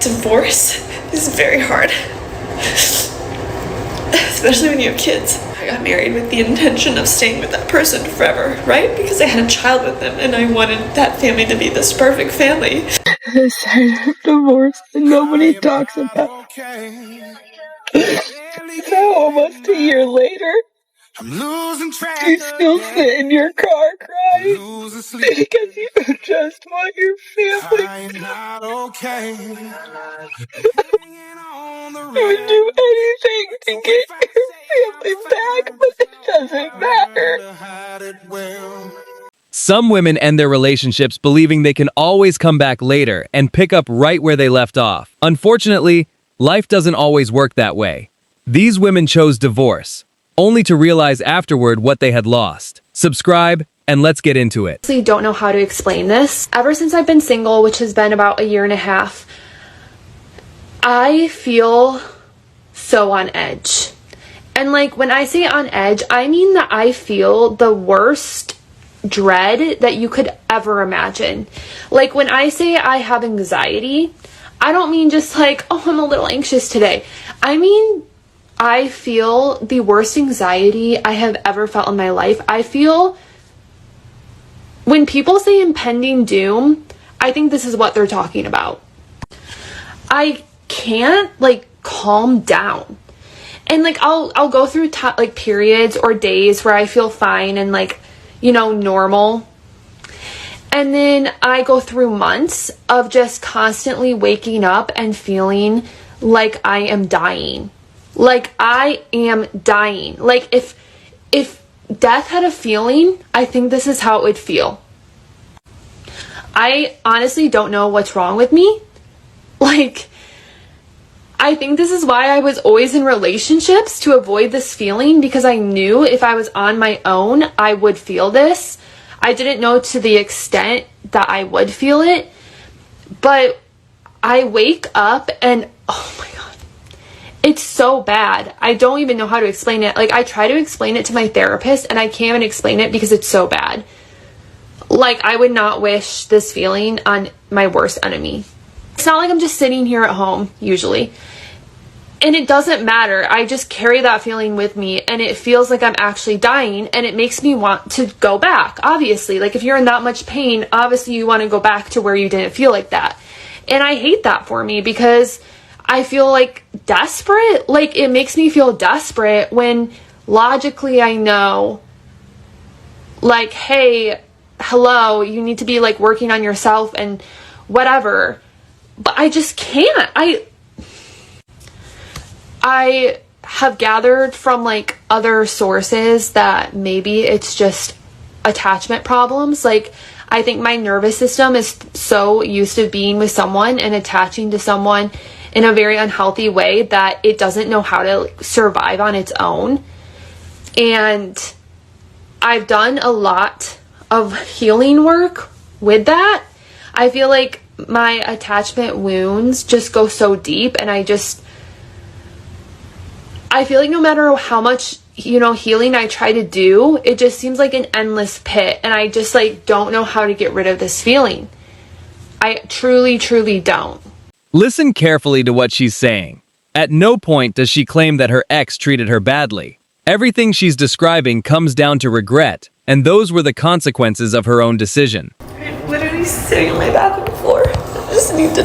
Divorce is very hard, especially when you have kids. I got married with the intention of staying with that person forever, right? Because I had a child with them and I wanted that family to be this perfect family. The side of divorce that nobody talks about. Now, almost a year later, you still sit in your car crying because you just want your family. You would do anything to get your family back, but it doesn't matter. Some women end their relationships believing they can always come back later and pick up right where they left off. Unfortunately, life doesn't always work that way. These women chose divorce, only to realize afterward what they had lost. Subscribe, and let's get into it. I don't know how to explain this. Ever since I've been single, which has been about 1.5 years, I feel so on edge. And like when I say on edge, I mean that I feel the worst dread that you could ever imagine. Like when I say I have anxiety, I don't mean just like, oh, I'm a little anxious today. I mean, I feel the worst anxiety I have ever felt in my life. I feel when people say impending doom, I think this is what they're talking about. I can't like calm down. And like I'll go through like periods or days where I feel fine and like, you know, normal. And then I go through months of just constantly waking up and feeling like I am dying. Like I am dying. Like if death had a feeling, I think this is how it would feel. I honestly don't know what's wrong with me. Like, I think this is why I was always in relationships, to avoid this feeling, because I knew if I was on my own, I would feel this. I didn't know to the extent that I would feel it, but I wake up and, oh my God, it's so bad. I don't even know how to explain it. Like, I try to explain it to my therapist and I can't even explain it because it's so bad. Like, I would not wish this feeling on my worst enemy. It's not like I'm just sitting here at home, usually. And it doesn't matter. I just carry that feeling with me and it feels like I'm actually dying and it makes me want to go back, obviously. Like if you're in that much pain, obviously you want to go back to where you didn't feel like that. And I hate that for me because I feel like desperate. Like it makes me feel desperate when logically I know, like, hey, hello, you need to be like working on yourself and whatever. But I just can't. I have gathered from like other sources that maybe it's just attachment problems. Like I think my nervous system is so used to being with someone and attaching to someone in a very unhealthy way that it doesn't know how to survive on its own. And I've done a lot of healing work with that. I feel like my attachment wounds just go so deep, and I feel like no matter how much, you know, healing I try to do, it just seems like an endless pit, and I just like don't know how to get rid of this feeling. I truly don't. Listen carefully to what she's saying. At no point does she claim that her ex treated her badly. Everything she's describing comes down to regret, and those were the consequences of her own decision. I'm literally sitting on my bathroom floor. I just need to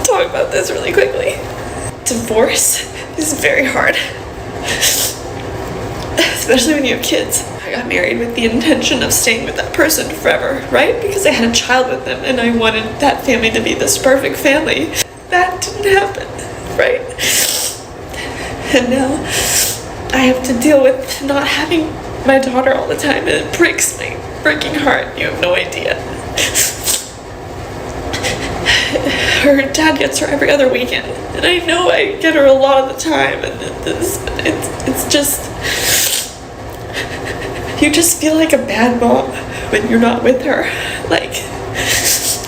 talk about this really quickly. Divorce is very hard, especially when you have kids. I got married with the intention of staying with that person forever, right? Because I had a child with them and I wanted that family to be this perfect family. That didn't happen, right? And now I have to deal with not having my daughter all the time, and it breaks my freaking heart. You have no idea. Her dad gets her every other weekend, and I know I get her a lot of the time, and it's just, you just feel like a bad mom when you're not with her, like,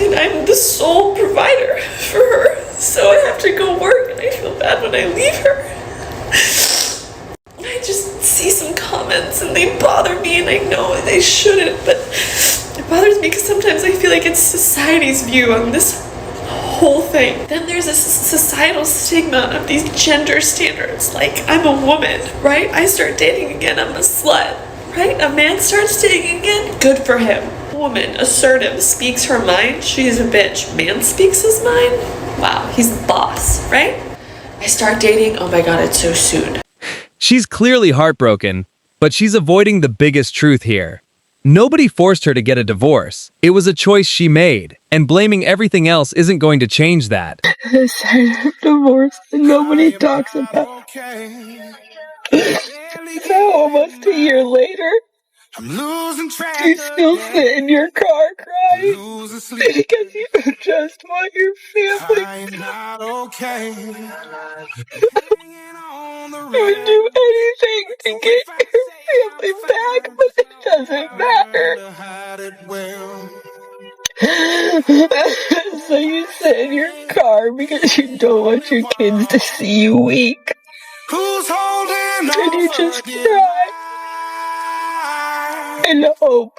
and I'm the sole provider for her, so I have to go work, and I feel bad when I leave her. I just see some comments and they bother me, and I know they shouldn't, but it bothers me because sometimes I feel like it's society's view on this whole thing. Then there's this societal stigma of these gender standards. Like, I'm a woman, right? I start dating again, I'm a slut, right? A man starts dating again, good for him. Woman, assertive, speaks her mind, she's a bitch. Man speaks his mind, wow, he's the boss, right? I start dating, oh my god, it's so soon. She's clearly heartbroken, but she's avoiding the biggest truth here. Nobody forced her to get a divorce. It was a choice she made, and blaming everything else isn't going to change that. The side of divorce that nobody talks about. Now, almost a year later, you still sit in your car crying because you just want your family. You would do anything to get your family back, but it doesn't matter. So you sit in your car because you don't want your kids to see you weak. And you just cry and hope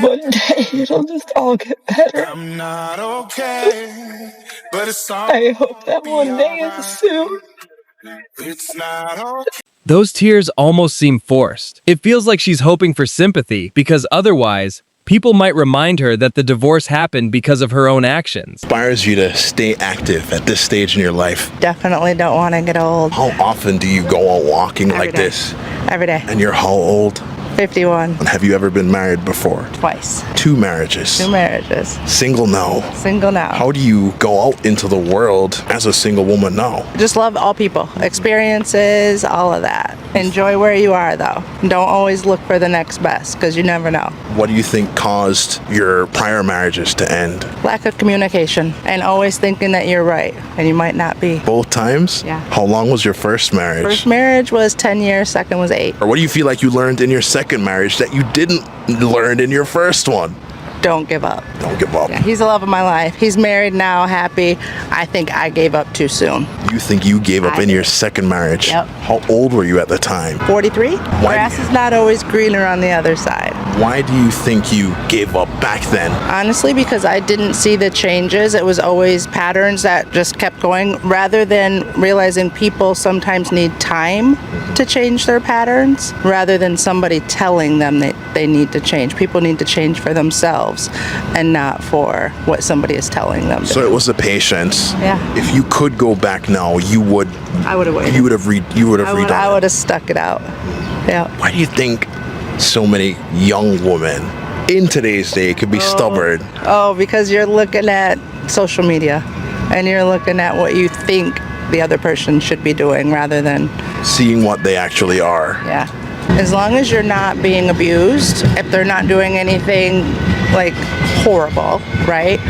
one day it'll just all get better. I hope that one day is soon. Those tears almost seem forced. It feels like she's hoping for sympathy, because otherwise, people might remind her that the divorce happened because of her own actions. Inspires you to stay active at this stage in your life? Definitely don't want to get old. How often do you go out walking like this? Every day. And you're how old? 51. And have you ever been married before? Twice. 2 marriages. 2 marriages. Single now. Single now. How do you go out into the world as a single woman now? Just love all people. Experiences, all of that. Enjoy where you are though. Don't always look for the next best, because you never know. What do you think caused your prior marriages to end? Lack of communication and always thinking that you're right and you might not be. Both times? Yeah. How long was your first marriage? First marriage was 10 years, second was 8. Or what do you feel like you learned in your second marriage that you didn't learn in your first one? Don't give up. Don't give up. Yeah, he's the love of my life. He's married now, happy. I think I gave up too soon. You think you gave up in your second marriage? Yep. How old were you at the time? 43. Grass is not always greener on the other side. Why do you think you gave up back then? Honestly, because I didn't see the changes. It was always patterns that just kept going, rather than realizing people sometimes need time to change their patterns, rather than somebody telling them that they need to change. People need to change for themselves and not for what somebody is telling them. So it was the patience. Yeah. If you could go back now, you would. I would have waited. You would have redone. I would have stuck it out. Yeah. Why do you think so many young women in today's day could be stubborn? Oh, because you're looking at social media and you're looking at what you think the other person should be doing rather than seeing what they actually are. Yeah. As long as you're not being abused, if they're not doing anything like horrible, right?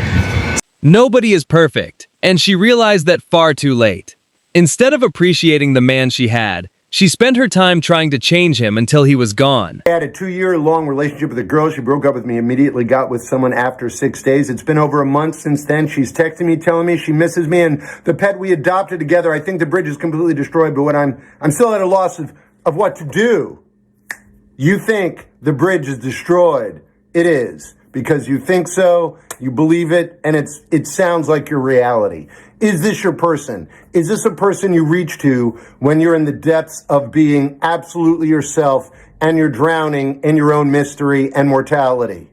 Nobody is perfect, and she realized that far too late. Instead of appreciating the man she had, she spent her time trying to change him until he was gone. I had a 2-year-long relationship with a girl. She broke up with me, immediately got with someone after 6 days. It's been over a month since then. She's texting me, telling me she misses me, and the pet we adopted together. I think the bridge is completely destroyed, but I'm still at a loss of what to do. You think the bridge is destroyed. It is, because you think so, you believe it, and it sounds like your reality. Is this your person? Is this a person you reach to when you're in the depths of being absolutely yourself and you're drowning in your own mystery and mortality?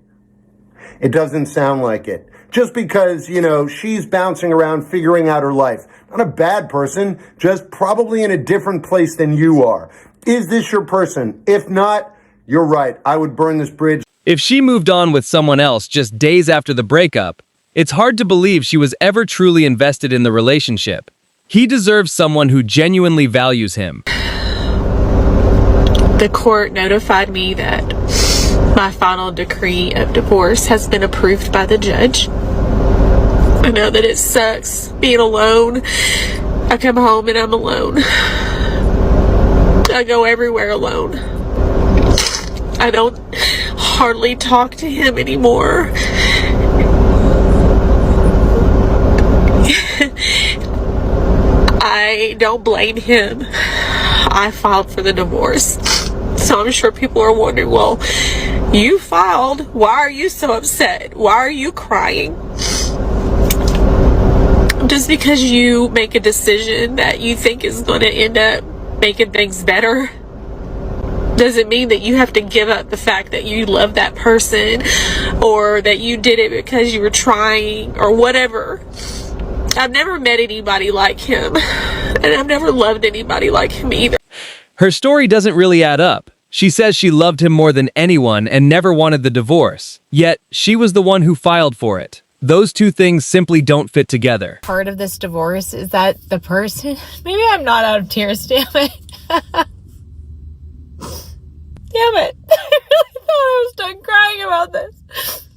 It doesn't sound like it. Just because, she's bouncing around figuring out her life. Not a bad person, just probably in a different place than you are. Is this your person? If not, you're right. I would burn this bridge. If she moved on with someone else just days after the breakup, it's hard to believe she was ever truly invested in the relationship. He deserves someone who genuinely values him. The court notified me that my final decree of divorce has been approved by the judge. I know that it sucks being alone. I come home and I'm alone. I go everywhere alone. I don't hardly talk to him anymore. I don't blame him. I filed for the divorce. So I'm sure people are wondering, well, You filed. Why are you so upset? Why are you crying? Just because you make a decision that you think is going to end up making things better doesn't mean that you have to give up the fact that you love that person, or that you did it because you were trying, or whatever. I've never met anybody like him, and I've never loved anybody like him either. Her story doesn't really add up. She says she loved him more than anyone and never wanted the divorce. Yet, she was the one who filed for it. Those two things simply don't fit together. Part of this divorce is that the person... Maybe I'm not out of tears, damn it. Damn it. I really thought I was done crying about this.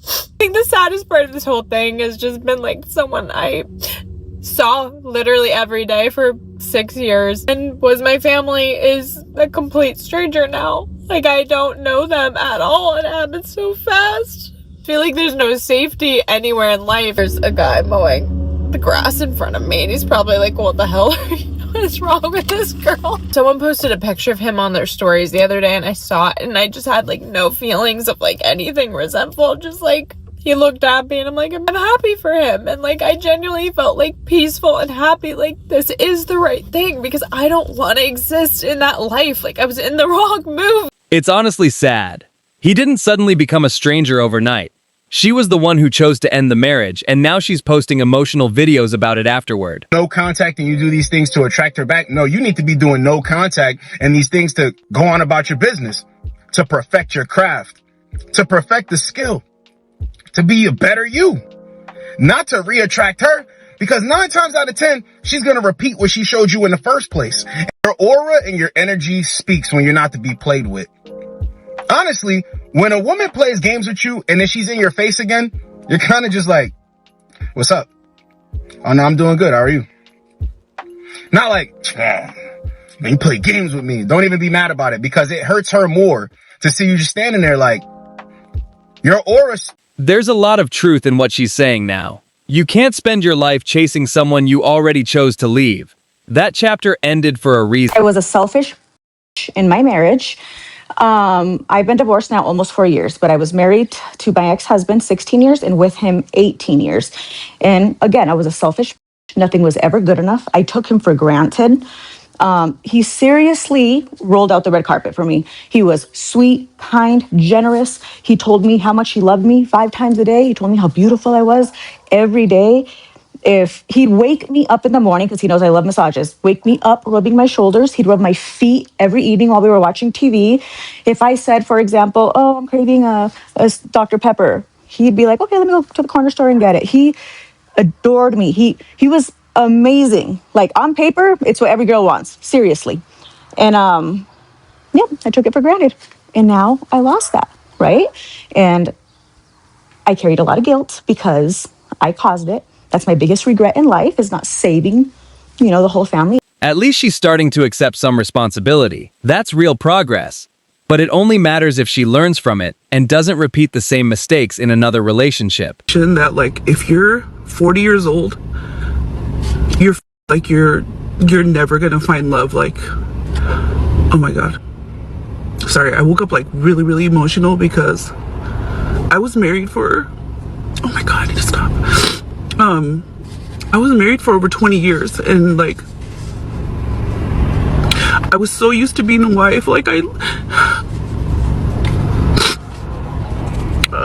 I think the saddest part of this whole thing has just been like someone I saw literally every day for 6 years and was my family is a complete stranger now. Like, I don't know them at all. It happened so fast. I feel like there's no safety anywhere in life. There's a guy mowing the grass in front of me and he's probably like, what the hell are you? What is wrong with this girl? Someone posted a picture of him on their stories the other day and I saw it and I just had like no feelings of like anything resentful. Just like, he looked happy and I'm like, I'm happy for him. And like, I genuinely felt like peaceful and happy. Like, this is the right thing because I don't want to exist in that life. Like, I was in the wrong move. It's honestly sad. He didn't suddenly become a stranger overnight. She was the one who chose to end the marriage, and now she's posting emotional videos about it afterward. No contact and you do these things to attract her back. No, you need to be doing no contact and these things to go on about your business, to perfect your craft, to perfect the skill, to be a better you, not to re-attract her, because 9 times out of 10, she's going to repeat what she showed you in the first place. Your aura and your energy speaks when you're not to be played with. Honestly, when a woman plays games with you and then she's in your face again, you're kind of just like, what's up? Oh, no, I'm doing good. How are you? Not like, man, you play games with me. Don't even be mad about it because it hurts her more to see you just standing there like, your aura. There's a lot of truth in what she's saying now. You can't spend your life chasing someone you already chose to leave. That chapter ended for a reason. I was a selfish in my marriage. I've been divorced now almost 4 years, but I was married to my ex-husband 16 years and with him 18 years. And again, I was a selfish. Nothing was ever good enough. I took him for granted. He seriously rolled out the red carpet for me. He was sweet, kind, generous. He told me how much he loved me 5 times a day. He told me how beautiful I was every day. If he'd wake me up in the morning, because he knows I love massages, wake me up rubbing my shoulders. He'd rub my feet every evening while we were watching TV. If I said, for example, oh, I'm craving a Dr. Pepper, he'd be like, okay, let me go to the corner store and get it. He adored me. He was amazing. Like, on paper, it's what every girl wants. Seriously. And yeah, I took it for granted. And now I lost that, right? And I carried a lot of guilt because I caused it. That's my biggest regret in life, is not saving, the whole family. At least she's starting to accept some responsibility. That's real progress. But it only matters if she learns from it and doesn't repeat the same mistakes in another relationship. That, like, if you're 40 years old, you're never gonna find love. Like, oh my God. Sorry, I woke up like really, really emotional because I was married for, oh my God, I need to stop. I was married for over 20 years and like, I was so used to being a wife. Like, I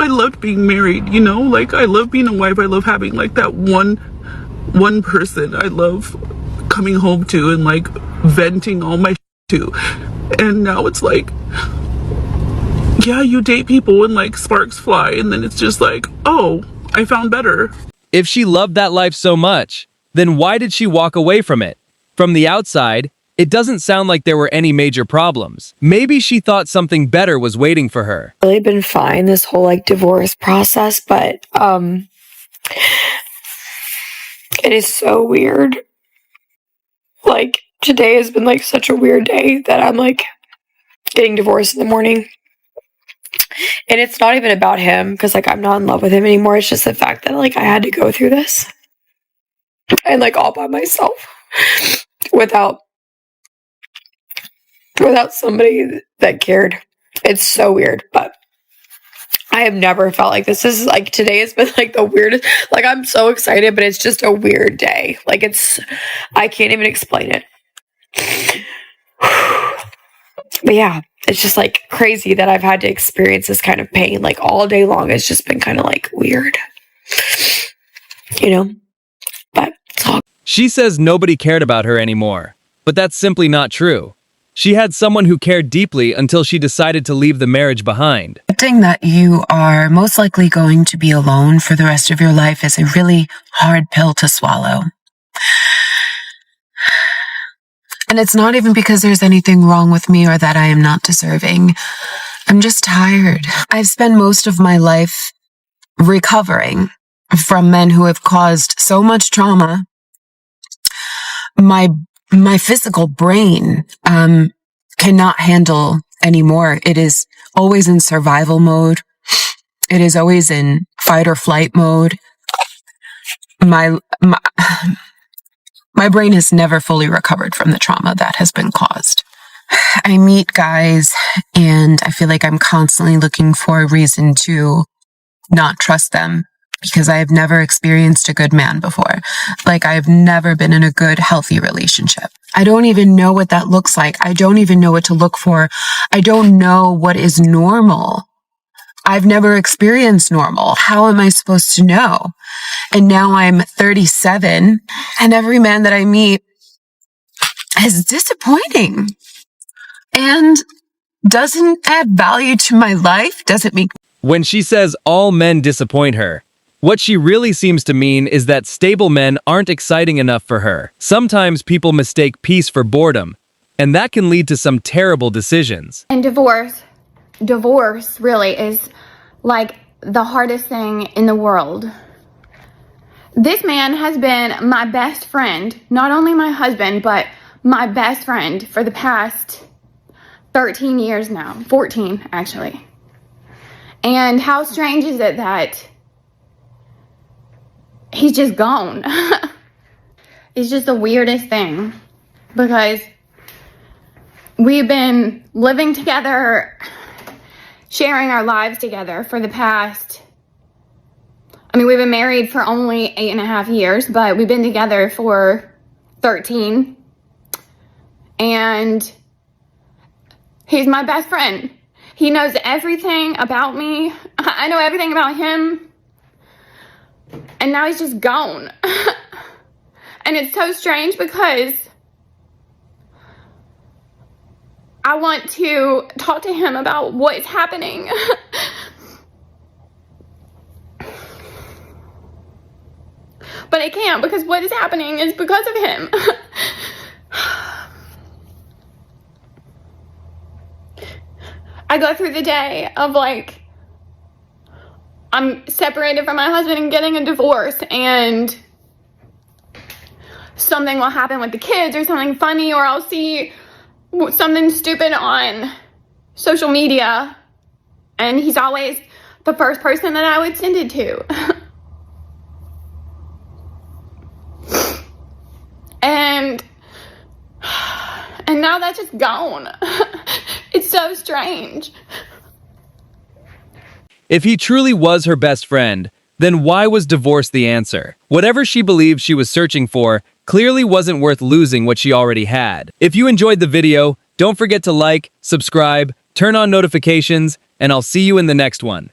loved being married, like I love being a wife. I love having like that one person I love coming home to and like venting all my to. And now it's like, yeah, you date people and like sparks fly and then it's just like, oh, I found better. If she loved that life so much, then why did she walk away from it? From the outside, it doesn't sound like there were any major problems. Maybe she thought something better was waiting for her. Really been fine this whole like divorce process, but it is so weird. Like, today has been like such a weird day that I'm like getting divorced in the morning. And it's not even about him because like I'm not in love with him anymore. It's just the fact that like I had to go through this and like all by myself without somebody that cared. It's so weird, but I have never felt like this. This is like, today has been like the weirdest. Like, I'm so excited, but it's just a weird day. Like, I can't even explain it. But yeah, it's just like crazy that I've had to experience this kind of pain like all day long. It's just been kind of like weird, you know? But it's all. She says nobody cared about her anymore, but that's simply not true. She had someone who cared deeply until she decided to leave the marriage behind. Accepting that you are most likely going to be alone for the rest of your life is a really hard pill to swallow. And it's not even because there's anything wrong with me or that I am not deserving. I'm just tired. I've spent most of my life recovering from men who have caused so much trauma. My physical brain cannot handle anymore. It is always in survival mode. It is always in fight or flight mode. My brain has never fully recovered from the trauma that has been caused. I meet guys and I feel like I'm constantly looking for a reason to not trust them because I have never experienced a good man before. Like, I have never been in a good, healthy relationship. I don't even know what that looks like. I don't even know what to look for. I don't know what is normal. I've never experienced normal. How am I supposed to know? And now I'm 37 and every man that I meet is disappointing and doesn't add value to my life, doesn't make. When she says all men disappoint her, what she really seems to mean is that stable men aren't exciting enough for her. Sometimes people mistake peace for boredom, and that can lead to some terrible decisions. And divorce really is like the hardest thing in the world. This man has been my best friend, not only my husband, but my best friend for the past 13 years now, 14 actually. And how strange is it that he's just gone? It's just the weirdest thing because we've been living together, sharing our lives together for the past, we've been married for only 8.5 years, but we've been together for 13. And he's my best friend. He knows everything about me. I know everything about him. And now he's just gone. And it's so strange because I want to talk to him about what's happening. But I can't because what is happening is because of him. I go through the day of like, I'm separated from my husband and getting a divorce, and something will happen with the kids or something funny, or I'll see something stupid on social media, and he's always the first person that I would send it to. And now that's just gone. It's so strange. If he truly was her best friend, then why was divorce the answer? Whatever she believed she was searching for clearly wasn't worth losing what she already had. If you enjoyed the video, don't forget to like, subscribe, turn on notifications, and I'll see you in the next one.